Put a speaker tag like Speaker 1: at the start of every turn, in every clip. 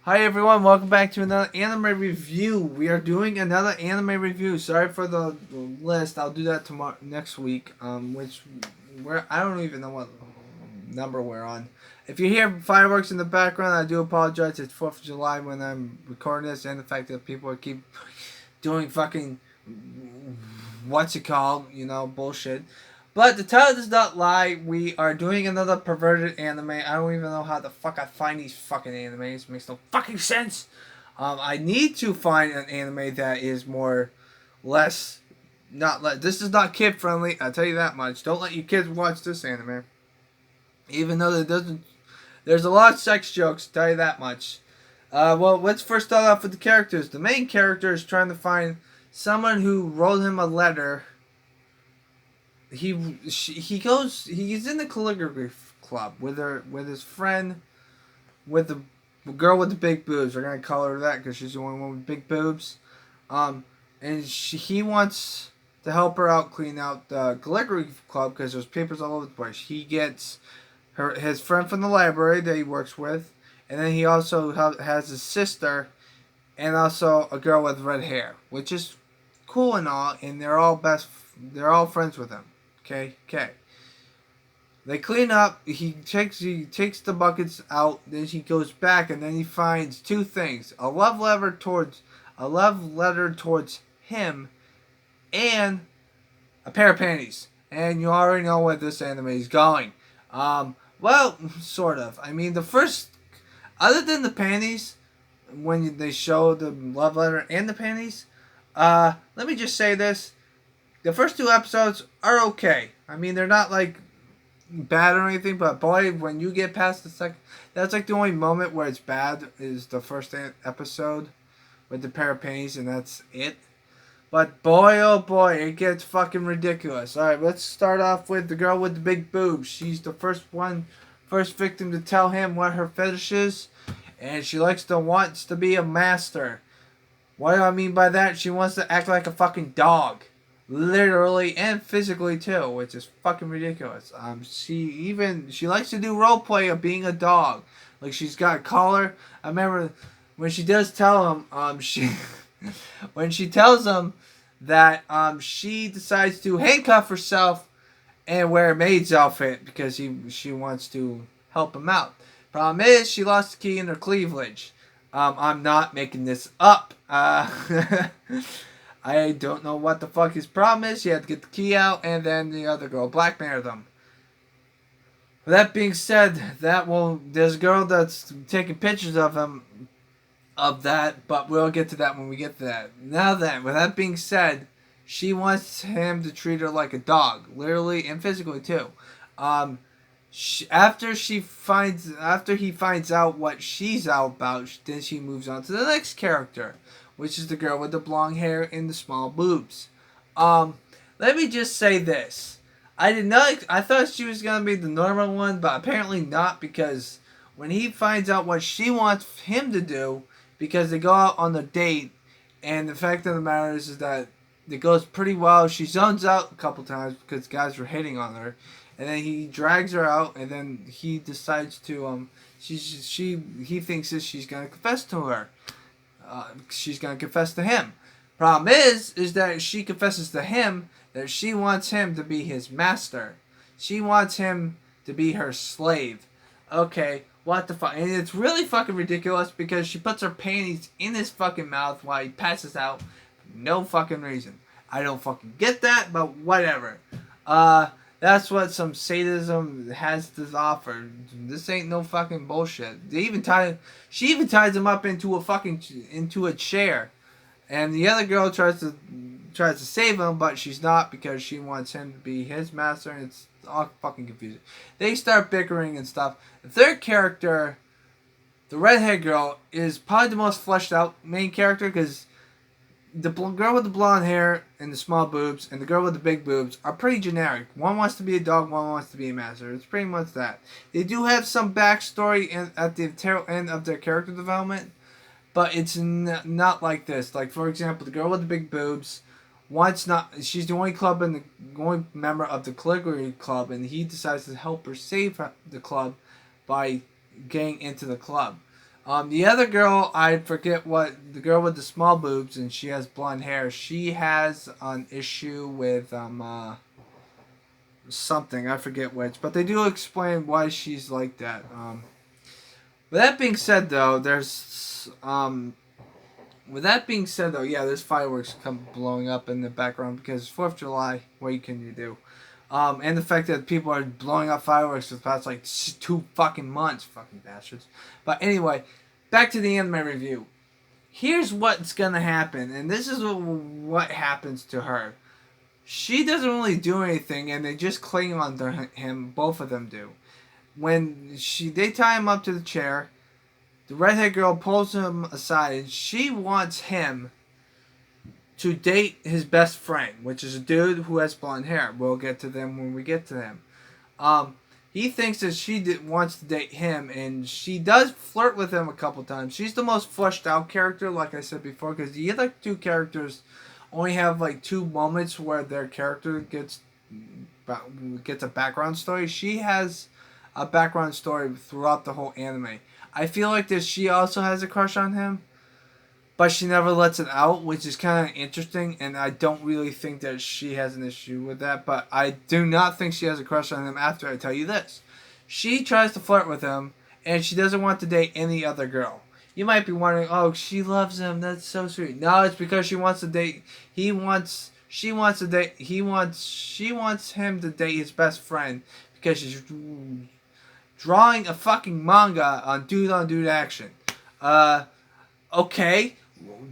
Speaker 1: Hi everyone, welcome back to another anime review. We are doing another anime review. Sorry for the list. I'll do that tomorrow next week. Which where I don't even know what number we're on. If you hear fireworks in the background, I do apologize. It's 4th of July when I'm recording this, and the fact that people keep doing fucking what's it called, bullshit. But the title does not lie. We are doing another perverted anime. I don't even know how the fuck I find these fucking animes. It makes no fucking sense. I need to find an anime that is more, less, not let. This is not kid friendly. I'll tell you that much. Don't let your kids watch this anime. Even though it doesn't. There's a lot of sex jokes. I'll tell you that much. Well, let's first start off with the characters. The main character is trying to find someone who wrote him a letter. He's in the calligraphy club with his friend, with the girl with the big boobs. We're gonna call her that because she's the only one with big boobs. And he wants to help her out, clean out the calligraphy club because there's papers all over the place. He gets his friend from the library that he works with, and then he also has his sister, and also a girl with red hair, which is cool and all. And they're all friends with him. Okay. They clean up. He takes the buckets out. Then he goes back, and then he finds two things: a love letter towards him, and a pair of panties. And you already know where this anime is going. Well, sort of. I mean, the first, other than the panties, when they show the love letter and the panties, let me just say this: the first two episodes are okay. I mean, they're not like bad or anything, but boy, when you get past the second, that's like the only moment where it's bad is the first episode with the pair of panties, and that's it. But boy, oh boy, it gets fucking ridiculous. All right, let's start off with the girl with the big boobs. She's the first victim to tell him what her fetish is, and she wants to be a master. What do I mean by that? She wants to act like a fucking dog. Literally and physically too, which is fucking ridiculous. She likes to do role play of being a dog. Like she's got a collar. I remember when she does tell him, when she tells him that she decides to handcuff herself and wear a maid's outfit because she wants to help him out. Problem is, she lost the key in her cleavage. I'm not making this up. I don't know what the fuck his problem is. He had to get the key out, and then the other girl blackmailed him. With that being said, there's a girl that's taking pictures of him, of that, but we'll get to that when we get to that. Now then, with that being said, she wants him to treat her like a dog, literally and physically too. After he finds out what she's out about, then she moves on to the next character, which is the girl with the blonde hair and the small boobs. Let me just say this. I thought she was going to be the normal one, but apparently not, because when he finds out what she wants him to do, because they go out on a date, and the fact of the matter is that it goes pretty well. She zones out a couple times because guys were hitting on her, and then he drags her out, and then he decides to he thinks that she's gonna confess to her. She's gonna confess to him. Problem is that she confesses to him that she wants him to be his master. She wants him to be her slave. Okay, what the fuck? And it's really fucking ridiculous because she puts her panties in his fucking mouth while he passes out. No fucking reason. I don't fucking get that, but whatever. That's what some sadism has to offer. This ain't no fucking bullshit. She even ties him up into a chair, and the other girl tries to save him, but she's not because she wants him to be his master, and it's all fucking confusing. They start bickering and stuff. The third character, the redhead girl, is probably the most fleshed out main character because the girl with the blonde hair and the small boobs and the girl with the big boobs are pretty generic. One wants to be a dog, one wants to be a master. It's pretty much that. They do have some backstory at the tail end of their character development, but it's not like this. Like, for example, the girl with the big boobs she's the only member of the calligraphy club, and he decides to help her save the club by getting into the club. The other girl, I forget what the girl with the small boobs and she has blonde hair. She has an issue with something, I forget which, but they do explain why she's like that. With that being said, though, yeah, there's fireworks come blowing up in the background because it's 4th of July. What can you do? And the fact that people are blowing up fireworks for the past like 2 fucking months, fucking bastards. But anyway, back to the anime review. Here's what's gonna happen, and this is what happens to her. She doesn't really do anything, and they just cling on to him. Both of them do. When they tie him up to the chair, the redhead girl pulls him aside, and she wants him to date his best friend, which is a dude who has blonde hair. We'll get to them when we get to them. He thinks that wants to date him, and she does flirt with him a couple times. She's the most fleshed out character, like I said before, because the other two characters only have like 2 moments where their character gets a background story. She has a background story throughout the whole anime. I feel like that she also has a crush on him, but she never lets it out, which is kind of interesting, and I don't really think that she has an issue with that, but I do not think she has a crush on him after I tell you this. She tries to flirt with him, and she doesn't want to date any other girl. You might be wondering, oh, she loves him, that's so sweet. No, it's because she wants to date, she wants him to date his best friend, because she's drawing a fucking manga on dude action. Okay,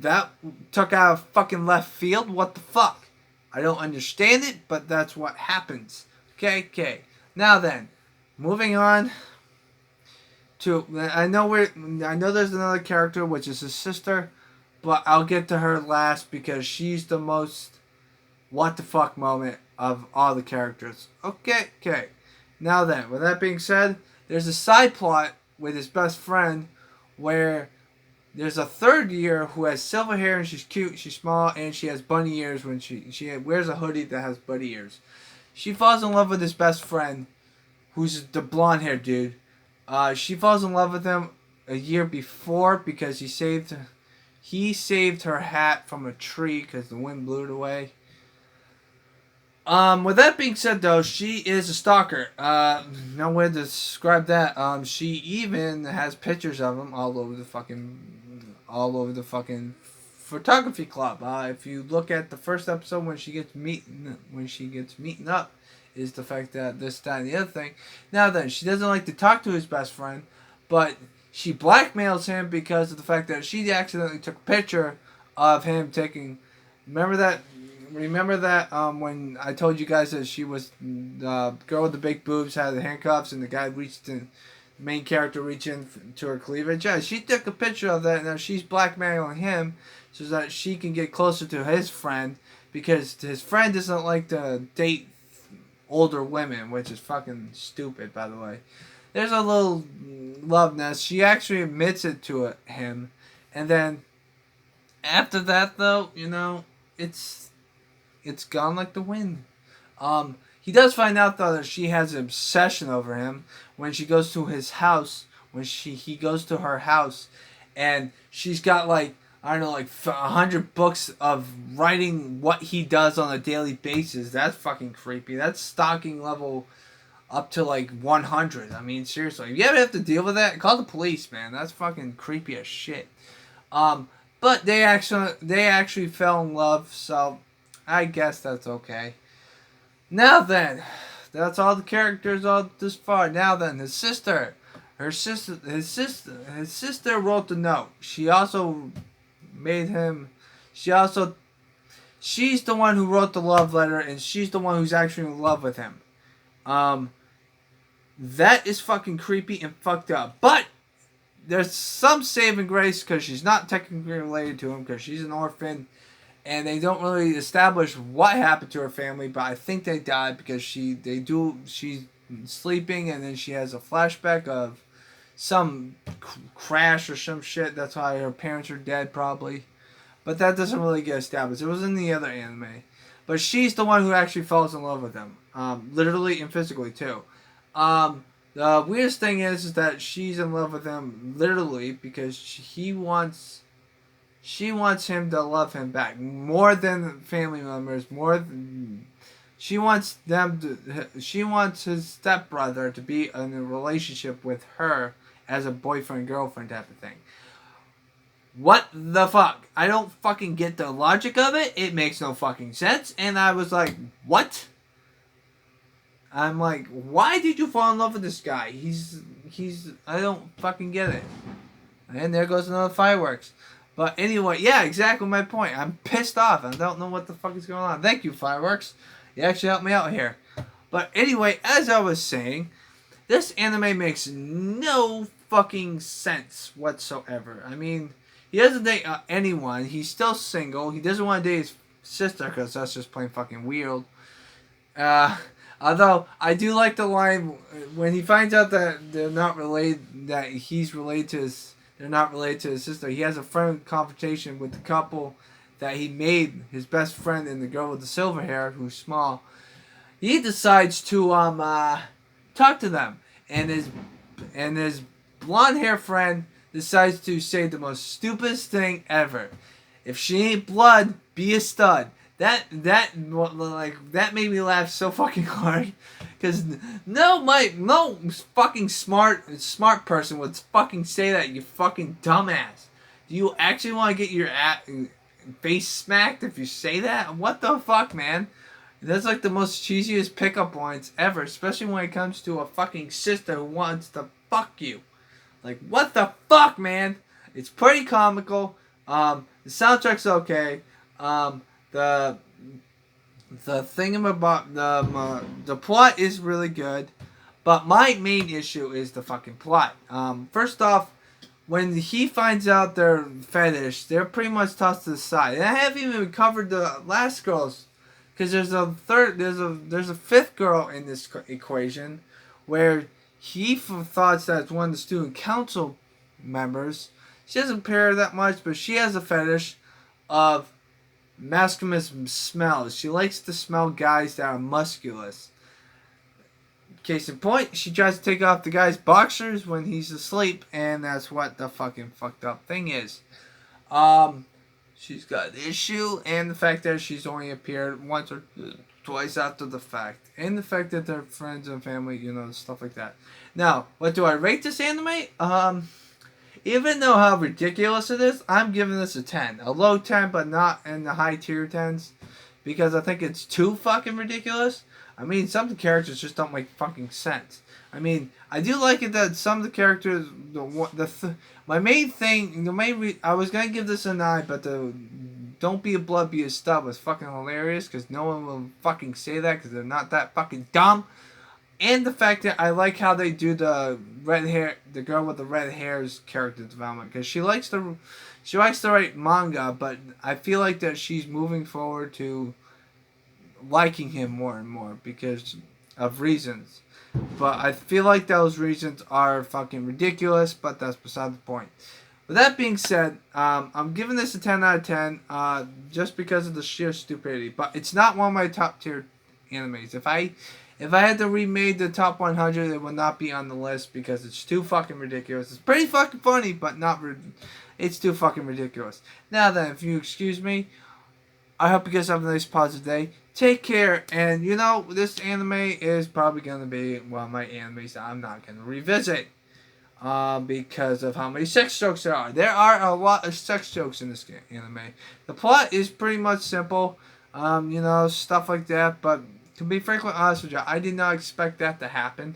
Speaker 1: that took out of fucking left field. What the fuck? I don't understand it, but that's what happens. Okay. Now then, moving on to I know there's another character which is his sister, but I'll get to her last because she's the most what the fuck moment of all the characters. Okay. Now then, with that being said, there's a side plot with his best friend where there's a third year who has silver hair and she's cute, she's small, and she has bunny ears when she wears a hoodie that has bunny ears. She falls in love with his best friend, who's the blonde haired dude. She falls in love with him a year before because he saved her hat from a tree because the wind blew it away. With that being said, though, she is a stalker. No way to describe that. She even has pictures of him all over the fucking photography club. If you look at the first episode when she gets meeting up, is the fact that this, that, and the other thing. Now then, she doesn't like to talk to his best friend, but she blackmails him because of the fact that she accidentally took a picture of him taking. Remember that when I told you guys that she was the girl with the big boobs had the handcuffs and the main character reached into her cleavage? Yeah, she took a picture of that and now she's blackmailing him so that she can get closer to his friend because his friend doesn't like to date older women, which is fucking stupid, by the way. There's a little love nest. She actually admits it to him, and then after that, though, it's gone like the wind. He does find out though that she has an obsession over him when she goes to his house. When he goes to her house, and she's got like 100 books of writing what he does on a daily basis. That's fucking creepy. That's stalking level up to like 100. I mean, seriously, if you ever have to deal with that, call the police, man. That's fucking creepy as shit. But they actually fell in love, so I guess that's okay. Now then, that's all the characters all this far. Now then, his sister wrote the note. She also made him. She's the one who wrote the love letter, and she's the one who's actually in love with him. That is fucking creepy and fucked up. But there's some saving grace because she's not technically related to him because she's an orphan. And they don't really establish what happened to her family, but I think they died because she's sleeping and then she has a flashback of some crash or some shit. That's why her parents are dead probably. But that doesn't really get established. It was in the other anime. But she's the one who actually falls in love with him. Literally and physically too. The weirdest thing is that she's in love with him literally because she wants him to love him back more than family members. She wants them to. She wants his stepbrother to be in a relationship with her as a boyfriend girlfriend type of thing. What the fuck? I don't fucking get the logic of it. It makes no fucking sense. And I was like, what? I'm like, why did you fall in love with this guy? I don't fucking get it. And there goes another fireworks. But anyway, yeah, exactly my point. I'm pissed off. I don't know what the fuck is going on. Thank you, fireworks. You actually helped me out here. But anyway, as I was saying, this anime makes no fucking sense whatsoever. I mean, he doesn't date anyone. He's still single. He doesn't want to date his sister because that's just plain fucking weird. Although I do like the line when he finds out that they're not related, that he's related to his, they're not related to his sister. He has a friendly confrontation with the couple that he made his best friend and the girl with the silver hair who's small. He decides to talk to them, and his blonde hair friend decides to say the most stupidest thing ever. If she ain't blood, be a stud. That made me laugh so fucking hard, because no fucking smart person would fucking say that, you fucking dumbass. Do you actually want to get your face smacked if you say that? What the fuck, man? That's like the most cheesiest pickup lines ever, especially when it comes to a fucking sister who wants to fuck you. Like, what the fuck, man? It's pretty comical. The soundtrack's okay. The thingamabob, the plot is really good, but my main issue is the fucking plot. First off, when he finds out their fetish, they're pretty much tossed to the side. And I haven't even covered the last girls, because there's a fifth girl in this equation, where he thought that one of the student council members. She doesn't pair that much, but she has a fetish of masculine smells. She likes to smell guys that are musculous. Case in point, she tries to take off the guy's boxers when he's asleep, and that's what the fucking fucked up thing is. She's got an issue, and the fact that she's only appeared once or twice after the fact, and the fact that they're friends and family, stuff like that. Now, what do I rate this anime? Even though how ridiculous it is, I'm giving this a 10. A low 10, but not in the high tier 10s. Because I think it's too fucking ridiculous. I mean, some of the characters just don't make fucking sense. I mean, I do like it that some of the characters, my main thing, I was going to give this a 9, but the don't be a blood, be a stud was fucking hilarious. Because no one will fucking say that because they're not that fucking dumb. And the fact that I like how they do the girl with the red hair's character development, because she likes to write manga, but I feel like that she's moving forward to liking him more and more because of reasons. But I feel like those reasons are fucking ridiculous, but that's beside the point. With that being said, I'm giving this a 10 out of 10 just because of the sheer stupidity. But it's not one of my top tier animes. If I had to remake the top 100, it would not be on the list because it's too fucking ridiculous. It's pretty fucking funny, but it's too fucking ridiculous. Now then, if you excuse me, I hope you guys have a nice positive day. Take care, and this anime is probably going to be one of my animes that I'm not going to revisit because of how many sex jokes there are. There are a lot of sex jokes in this anime. The plot is pretty much simple, stuff like that, but to be frankly honest with you, I did not expect that to happen.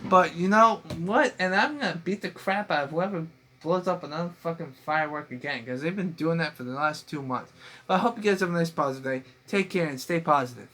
Speaker 1: But you know what? And I'm going to beat the crap out of whoever blows up another fucking firework again. Because they've been doing that for the last 2 months. But I hope you guys have a nice positive day. Take care and stay positive.